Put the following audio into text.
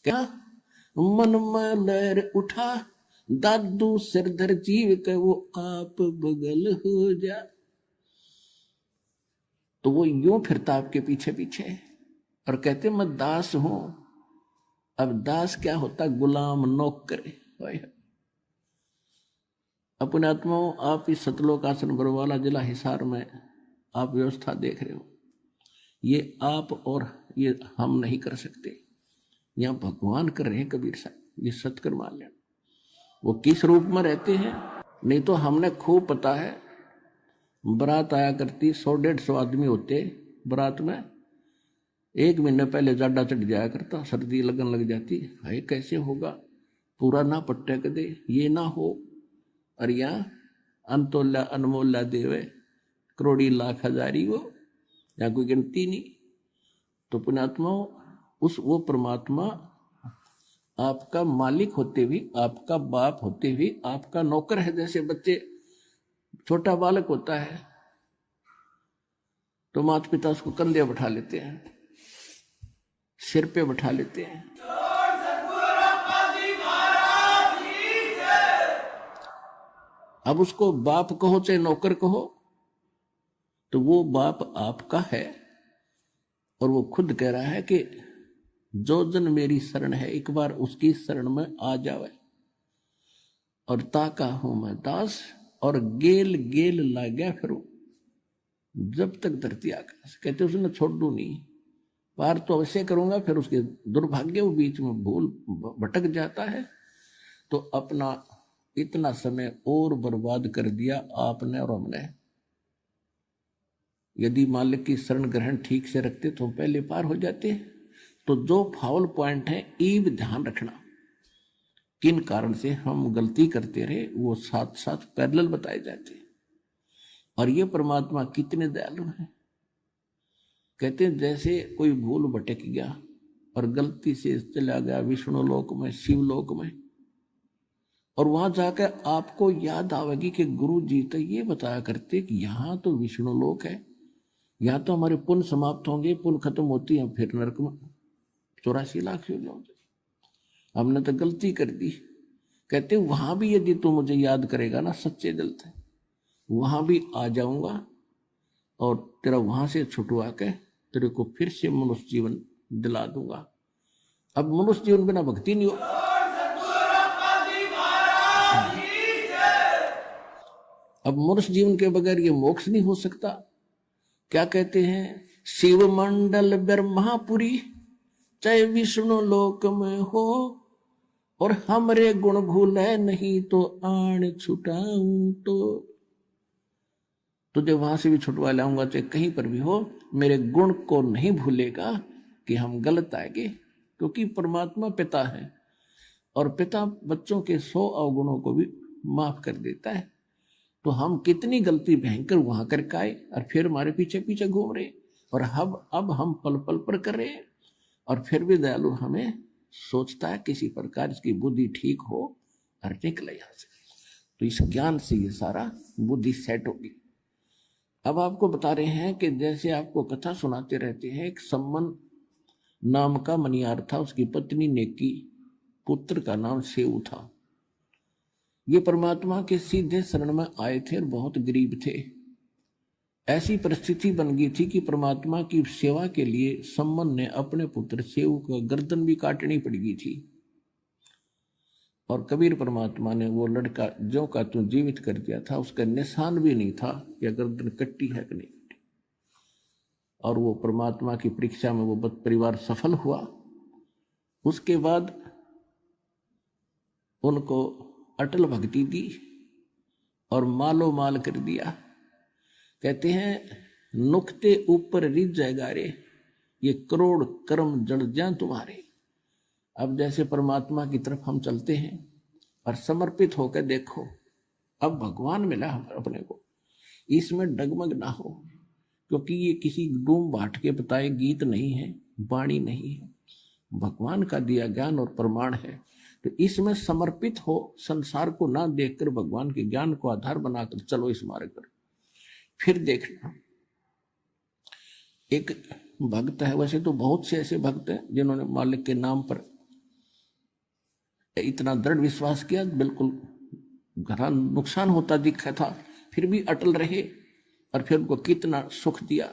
क्या मन में लहर उठा, दादू सिरधर जीव के वो आप बगल हो जा। तो वो यूं फिरता आपके पीछे पीछे और कहते मैं दास हूं। अब दास क्या होता? गुलाम, नौकर। अपने आत्माओं, आप इस सतलोक आश्रम बरवाला जिला हिसार में आप व्यवस्था देख रहे हो, ये आप और ये हम नहीं कर सकते, यहां भगवान कर रहे हैं। कबीर साहब ये सत्कर मान लेना। वो किस रूप में रहते हैं नहीं तो हमने खूब पता है। बारात आया करती, 100-150 आदमी होते बारात में। 1 महीने पहले जाडा चढ़ जाया करता, सर्दी लगन लग जाती। हाय कैसे होगा, पूरा ना पट्टे कदे, ये ना हो। और यहाँ अंतोल्ला अनमोल्ला देवे, करोड़ी लाख हजारी वो, यहाँ कोई गिनती नहीं। तो पुण्यात्माओं, उस वो परमात्मा आपका मालिक होते भी, आपका बाप होते भी आपका नौकर है। जैसे बच्चे, छोटा बालक होता है तो माता पिता उसको कंधे बैठा लेते हैं, सिर पे बैठा लेते हैं। अब उसको बाप कहो चाहे नौकर कहो, तो वो बाप आपका है। और वो खुद कह रहा है कि जो जन मेरी शरण है, एक बार उसकी शरण में आ जावे। और ताका हूं मैं दास, और गेल गेल लाग्या फिरू जब तक धरती आकाश। कहते उसने छोड़ दू नहीं, पार तो अवश्य करूंगा। फिर उसके दुर्भाग्य वो बीच में भूल भटक जाता है, तो अपना इतना समय और बर्बाद कर दिया आपने और हमने। यदि मालिक की शरण ग्रहण ठीक से रखते तो पहले पार हो जाते। तो जो फाउल पॉइंट है, ईब ध्यान रखना, किन कारण से हम गलती करते रहे, वो साथ साथ पैरेलल बताए जाते। और ये परमात्मा कितने दयालु हैं। कहते हैं जैसे कोई भूल भटक गया और गलती से चला गया विष्णु लोक में, शिव लोक में, और वहां जाकर आपको याद आवेगी कि गुरु जी तो ये बताया करते कि यहां तो विष्णु लोक है, यहां तो हमारे पुण्य समाप्त होंगे, पुण्य खत्म होती है, फिर नरक में 84 लाख योजनाओं। हमने तो गलती कर दी। कहते वहां भी यदि तू मुझे याद करेगा ना सच्चे दिल से, वहां भी आ जाऊंगा और तेरा वहां से छुटवा के तेरे को फिर से मनुष्य जीवन दिला दूंगा। अब मनुष्य जीवन बिना भक्ति नहीं हो। अब मनुष्य जीवन के बगैर ये मोक्ष नहीं हो सकता। क्या कहते हैं? शिव मंडल ब्रह्मापुरी चाहे विष्णु लोक में हो, और हमरे गुण भूले नहीं तो आण छुटाऊं तो। तुझे वहां से भी छुटवा लाऊंगा चाहे कहीं पर भी हो, मेरे गुण को नहीं भूलेगा कि हम गलत आएंगे। क्योंकि परमात्मा पिता है और पिता बच्चों के 100 अवगुणों को भी माफ कर देता है। तो हम कितनी गलती भयंकर वहां करके आए और फिर हमारे पीछे पीछे घूम रहे, और अब हम पल पल पर कर रहे हैं। और फिर भी दयालु हमें सोचता है किसी प्रकार इसकी बुद्धि ठीक हो और निकले यहां से। तो इस ज्ञान से ये सारा बुद्धि सेट होगी। अब आपको बता रहे हैं कि जैसे आपको कथा सुनाते रहते हैं, एक सम्मन नाम का मनियार था, उसकी पत्नी नेकी, पुत्र का नाम सेऊ था। ये परमात्मा के सीधे शरण में आए थे और बहुत गरीब थे। ऐसी परिस्थिति बन गई थी कि परमात्मा की सेवा के लिए सम्मन ने अपने पुत्र सेऊ का गर्दन भी काटनी पड़ गई थी। और कबीर परमात्मा ने वो लड़का जो का तू जीवित कर दिया था, उसका निशान भी नहीं था कि गर्दन कट्टी है कि नहीं कट्टी। और वो परमात्मा की परीक्षा में वो परिवार सफल हुआ। उसके बाद उनको अटल भक्ति दी और मालो माल कर दिया। कहते हैं नुक्ते ऊपर रिज जाएगा रे, ये करोड़ कर्म जड़ जाएं तुम्हारे। अब जैसे परमात्मा की तरफ हम चलते हैं और समर्पित होकर देखो, अब भगवान मिला अपने को, इसमें डगमग ना हो। क्योंकि ये किसी डूम बाट के बताए गीत नहीं है, वाणी नहीं है, भगवान का दिया ज्ञान और प्रमाण है। तो इसमें समर्पित हो, संसार को ना देखकर भगवान के ज्ञान को आधार बनाकर चलो इस मार्ग पर। फिर देखना, एक भक्त है, वैसे तो बहुत से ऐसे भक्त हैं जिन्होंने मालिक के नाम पर इतना दृढ़ विश्वास किया, बिल्कुल घना नुकसान होता दिखा था, फिर भी अटल रहे और फिर उनको कितना सुख दिया।